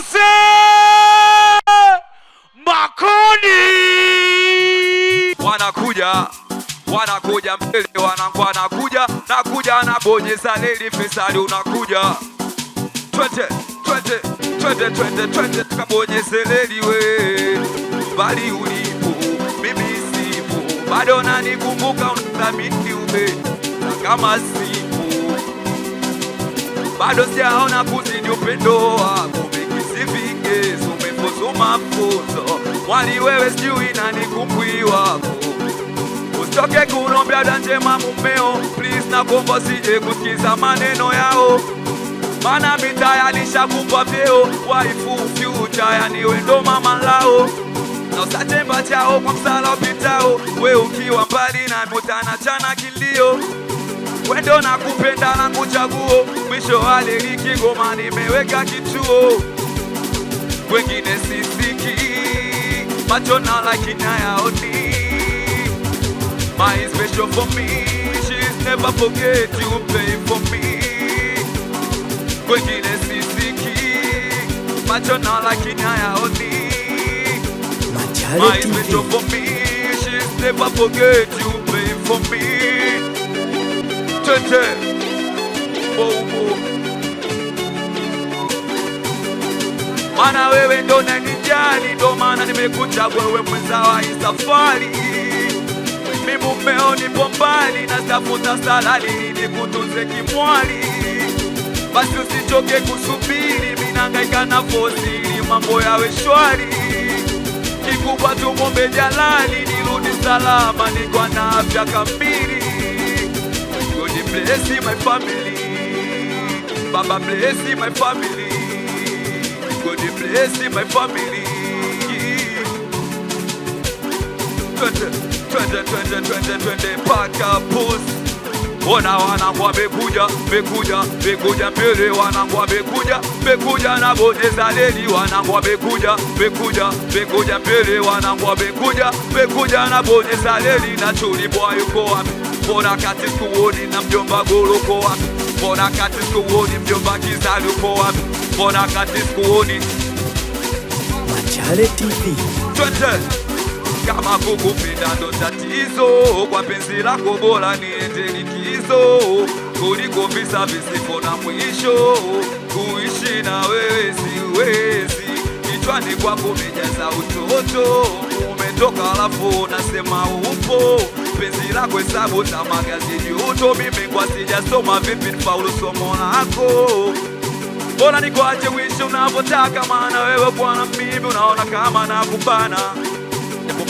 Jose Makoni. Wanakuja mbele, nakuja na bonyeza leli fesali unakuja. Twende tukabonyeze leli we. Bali ulipo, mimi sipo, bado nanikumbuka unathamini ube. Kama sipo, bado sijaona kuzidi upendo wako. Mekisifike, sumefuzu mafuzo. Mwali wewe sijui nani kumbwi wako. Usitoke kunombea danjema mumeo. Please na kombo sije kusikiza maneno yao. Mana mitaya lishakupa vyeo. Waifu future yani wendo mama lao. Na usachemba chao kwa msala upitao. We ukiwa mbali na mutana chana kilio. Wendo na kupenda na kuchaguo. Mwisho wale liki goma nimeweka kituo. Wengine sisiki macho na lakini hayaoni. My special for me, she's never forget you pay for me. Wengine sisiki macho na lakini hayaoni. My special for me, she's never forget you pay for me. Tete, bobo. Mana wewe ndo nanijali, ndo maana nimekuchagua wewe mwenza wa hii safari. Mimi mumeo nipo mbali, natafuta salali nikutunze kimwali. Basi usichoke kusubiri, mimi nahangaika na fosi mambo yawe shwari. Kikubwa tumombe Jalali nirudi salama nikiwa na afya kamili. God bless my family, Baba bless my family. God bless my family. Twende paka post. Wanangu bekuja mbele, wanangu bekuja na bonyeza leli. Wanangu bekuja mbele, wanangu bekuja na bonyeza leli. Na chuli boy yuko wapi? Mbona kati sikuoni na mjomba Golo uko wapi? Mbona kati sikuoni mjomba Kizali uko wapi? Mbona kati sikuoni Machale TV. Kama kukupenda ndo tatizo, kwa penzi lako bora niende likizo. Kuliko visa visivyo na mwisho, kuishi na wewe siwezi. Kichwani kwako umejaza utoto, umetoka alafu unasema upo. Penzi lako hesabu za magazini uto, mimi kwa sijasoma vipi nifaulu somo lako. Bora nikuache uishi unavyotaka, maana wewe bwana mimi unaona kama nakubana.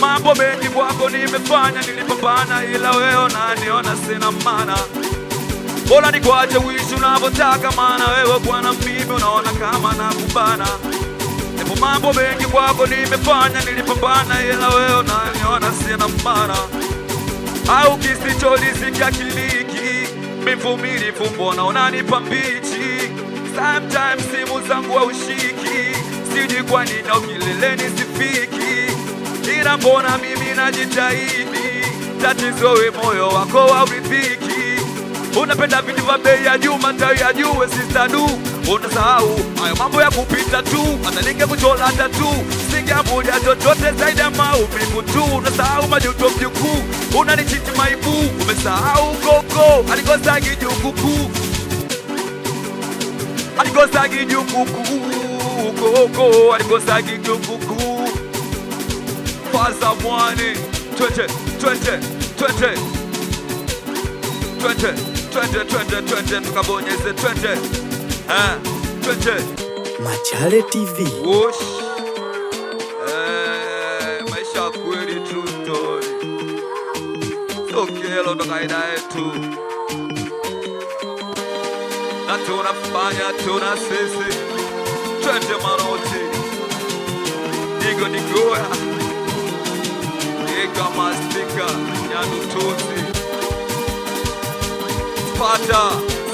Mambo mengi kwako nimefanya, nilipambana ila wewe unaniona sina maana. Bora nikuache uishi unavyotaka, maana wewe bwana mimi unaona kama nakubana. Mambo mengi kwako nimefanya, nilipambana ila wewe unaniona sina maana. Au kisicholisika kiliki, mvumilivu mbona unanipa mbichi. Sometimes simu zangu haushiki, sijui kwa nini kileleni sifiki. Ila mbona mimi najitahidi, tatizo we moyo wako hauridhiki. Unapenda vitu vya bei ya juu, matawi ya juu, sister du. Unasahau hayo mambo ya kupita tu, hata ningekuchola tatu singeamulia chochote zaidi ya maumivu tu. Unasahau majuto mjukuu, unanichiti maibu. Umesahau gogo alikosa kijukuku, alikosa kijukuku. Gogo alikosa kijukuku. Faza mwani, twende tukabonyeze twende. Machale TV. Wosh. Maisha kweli true story. Sokelo ndo kaida yetu. Na tunafanya tuna sisi. Twende maroti. Digo ya. Eka mastika nyanu tozi. Pata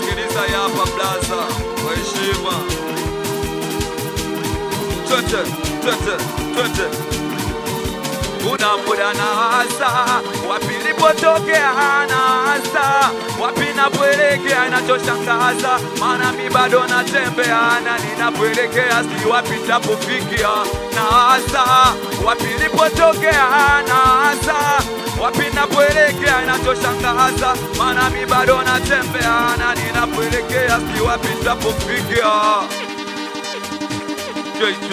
sikiliza yapa blaza kwa heshima. Twende. Una muda na hasa wapi nilipotokea naasa, wapi napoelekea inachoshangaza, maana mi bado natembea na ninapoelekea si wapi nitapofikia naasa, wapi nilipotokea naasa, wapi napoelekea inachoshangaza, maana mi bado natembea na ninapoelekea si wapi nitapofikia. JJ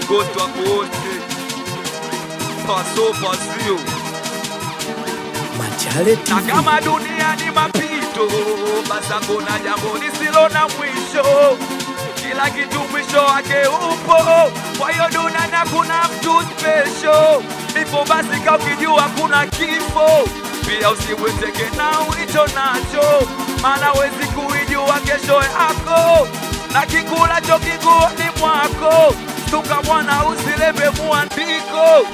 Ngoto akote Paso pasio Machale na TV. kama dunia ni mapito, basi kuna jambo lisilo na mwisho. Kila kitu mwisho wake upo, kwa hiyo duniani kuna mtu special. Ipo basi kama ukijua kuna kifo, pia usiweteke na ulicho nacho, maana wezi kuijua kesho yako, na kikulacho kiguoni mwako. Stuka mwana usilebe muandiko.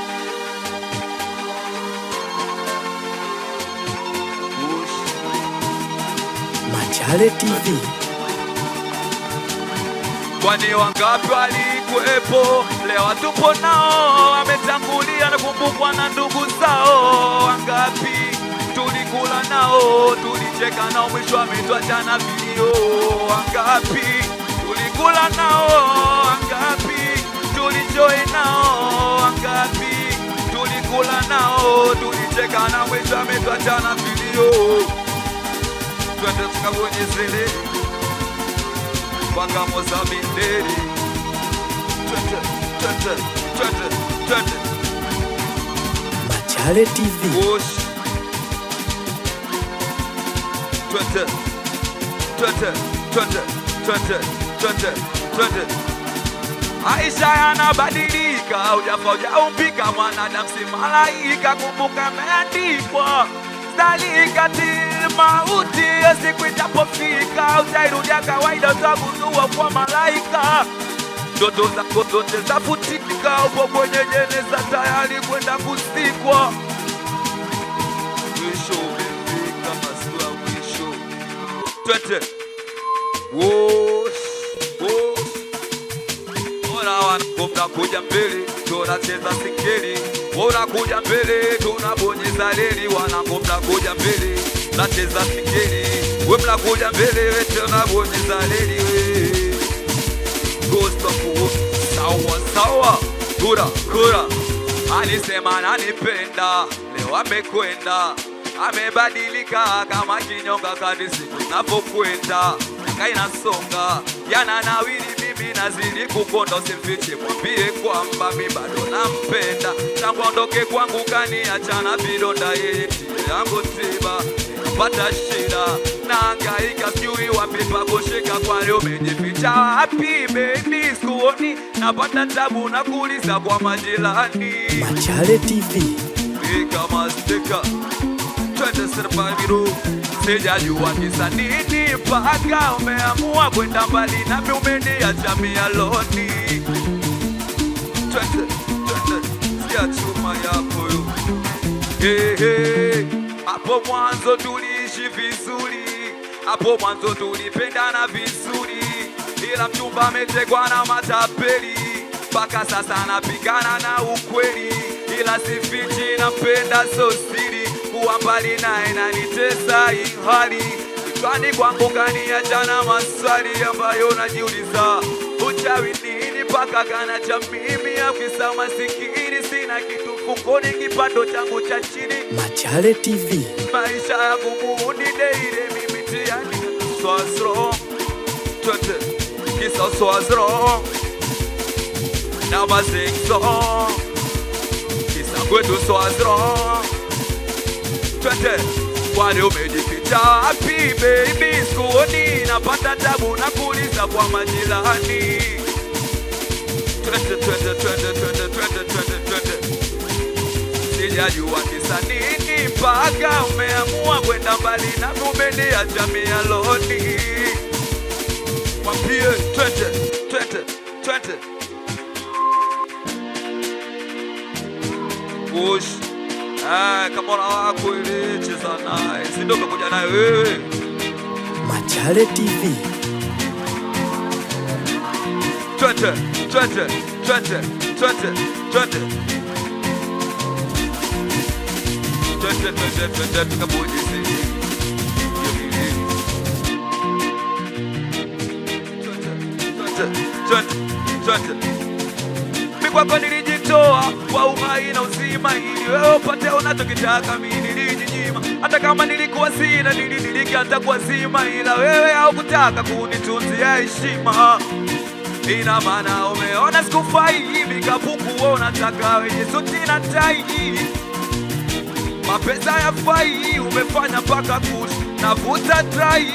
Machale TV. Kwani wangapi walikuwepo, leo tupo nao, wametangulia na kumbukwa na ndugu zao. Wangapi tulikula nao, tulicheka nao, mwisho wametuacha na vilio. Wangapi tulikula nao, wangapi tulijoy nao, wangapi tulikula nao, tulicheka na mwisho wametuacha na vilio. Twende tukabonyezele mpaka Mozambiki. Twende Machale TV. Wosh. Twende. Maisha yanabadilika, hujaumbika mwanadamu si malaika. Kumbuka imeandikwa, zalikati mauti siku itapofika, utairudia kawaida, utagundua kwa malaika. Ndoto zako zote zafutika, upo kwenye jeneza tayari kwenda kusikwa. Mwisho umefika, masua mwisho. Twende wosh. Ora wanakomda kuja mbele, tunacheza singeli. Ora kuja mbele, tunabonyeza reli. Wanakomda kuja mbele, tunacheza singeli. We mnakuja mbele, tunabonyeza reli. Ghost of War, sawa. Kura alisema nanipenda, leo amekwenda, amebadilika kama kinyonga kadisi tunapokwenda. Kainasonga yana nawili, mimi nazidi kukonda. Usimfiche, mwambie kwamba mi bado nampenda. Tangu ondoke kwangu kaniachana vidonda, yeye yangu tiba. Napata shida naangaika, sijui wapi pa kushika. Kwa leo umejificha wapi baby, sikuoni. Napata tabu na kuuliza kwa majirani. Machale TV. Kama stika twende survival, sijajua kisa nini mpaka umeamua kwenda mbali nami, umeniacha mialoni. Twende siya chuma yako yo. Hapo mwanzo tuliishi vizuri, hapo mwanzo tulipendana vizuri, ila mchumba ametekwa na matapeli. Mpaka sasa napigana na ukweli, ila sifichi nampenda so siri. Kuwa mbali naye nanitesa hii hali, kichwani kwangu kaniacha na maswali ambayo najiuliza. Uchawi nini mpaka kanacha mimi, afisa masikini, sina kitu mfukoni, kipato changu cha chini. Machale TV. Maisha yangu muuni deire, mimi tiani so what's wrong. Twende kisa so what's wrong. Now I sing song, kisa kwetu so what's wrong. Twende kwani umejificha wapi baby, sikuoni. Napata tabu na kuuliza kwa majirani. Twende sijajua kisa nini mpaka umeamua kwenda mbali nami, umeniacha mialoni. Mwambie twende Push. Kama una wako ile cheza naye, si ndio umekuja naye wewe. Machale TV. Twende twende tukabonyeze. Kwako nilijitoa kwa uhai na uzima, ili wewe upate unachokitaka. Mimi nilijinyima, hata kama nilikuwa sina, nilidiliki hata kwa zima, ila wewe haukutaka kunitunzia heshima. Ina maana umeona sikufai, hivi kapuku wewe unataka wenye suti na tai. Mapenzi hayafai, umefanya mpaka kush navuta try.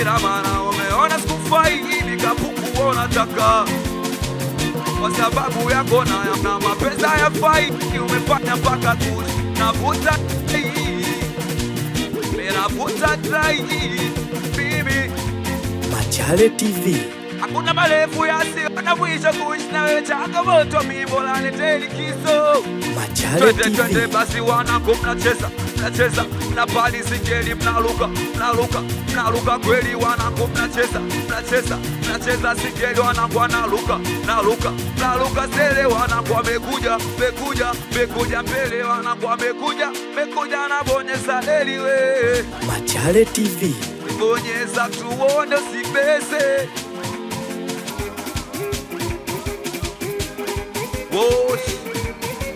Ina maana umeona sikufai, hivi kapuku wewe unataka kwa sababu yako na mapenzi hayafai, umefanya mpaka kush navuta navuta try. Bibi Machale TV. Hakuna marefu yasio na mwisho, kuishi na wewe changamoto, mimi bora niteli likizo. Machale TV. Twende basi wanangu, mnacheza mnapali singeli, mnaruka kweli wanangu, mnacheza singeli wanangu, mnaruka sele wanangu, wamekuja mbele wanangu, wamekuja na bonyeza leli we. Machale TV. Bonyeza tuone usibeze.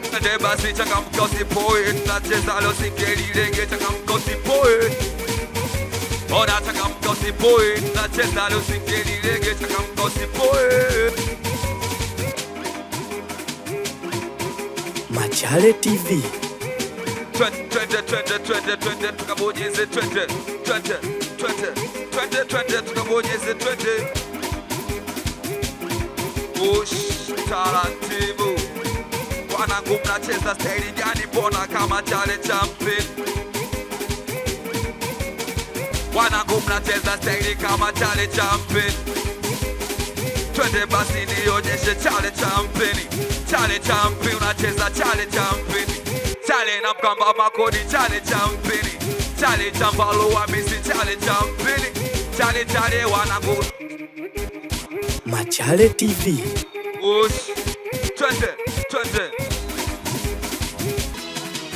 Twende basi changamka usipoe, tunacheza leo singeli lenge, changamka usipoe. Ona changamka usipoe, tunacheza leo singeli lenge, changamka usipoe. Machale TV. Twende tukabonyeze, twende tukabonyeze, twende. Taratibu wanangu, mnacheza staili gani? Mbona kama chale champion? Wanangu mnacheza staili kama chale champion. Twende basi nionyeshe chale champion, unacheza chale champion. Chale na mkamba makodi, chale champion. Chale chambalo wa misi, chale champion. Chale wanangu. Machale TV. Twende.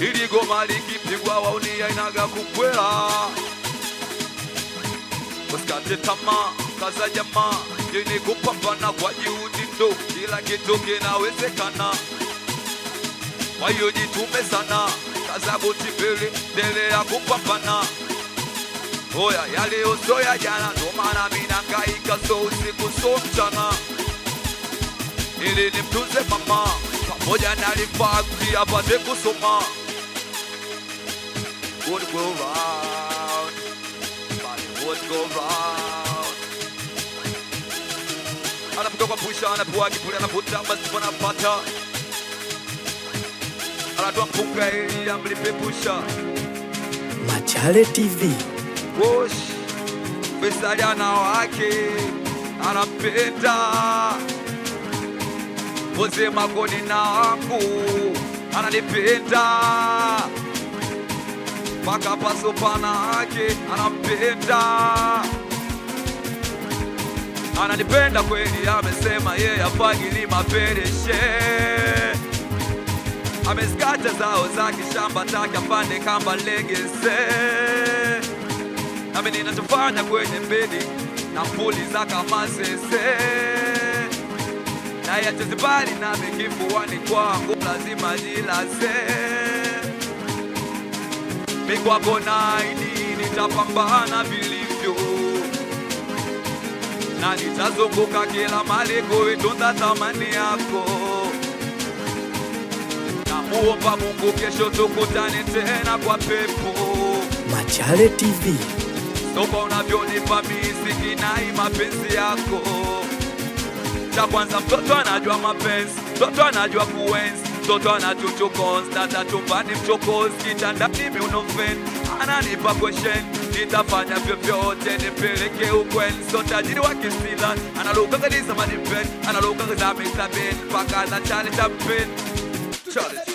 Ili goma likipigwa waunia inaga kukwela. Usikate tamaa, kaza jamaa, yeni kupambana kwa juhudi ndo kila kitu kinawezekana. Kwa hiyo jitume sana, kaza buti mbele, endelea kupambana. Oya yale usoya jana, ndo maana mimi nangaika so usiku so mchana, ili nimtunze mama pamoja na lifaki apate kusoma. Would go round, but would go round. Anapotoka pusha, anapoa kipuli, anaputa basi wanapata. Anatoa mpunga ili amlipe pusha. Machale TV. Wosh, besaliana wake anapenda Boze makoni na wangu ananipenda, paka paso pana ake anampenda, ananipenda kweli, amesema yeye afagili mapereshe. Ameskata zao za kishamba take apande kamba legeze. Nami ninachofanya kwenye mbedi na mpuli za kama sese, na yachezibali na mikifuani kwangu lazima jilaze. Mikwako naidi nitapambana vilivyo, na nitazunguka kila mali kuitunza thamani yako. Namuomba Mungu kesho tukutane tena kwa pepo. Machale TV. Sopa unavyonipa miziki na mapenzi yako. Cha kwanza mtoto anajua mapenzi, mtoto anajua kuenzi, mtoto anachuchu constant, chumbani mchokozi, kitandani miunofeni, ananipa question, nitafanya vyovyote nipeleke ukweni. So tajiri wa kisila, analuka kanisa manipeni, analuka kanisa mixabeni, paka za chale champeni. Chale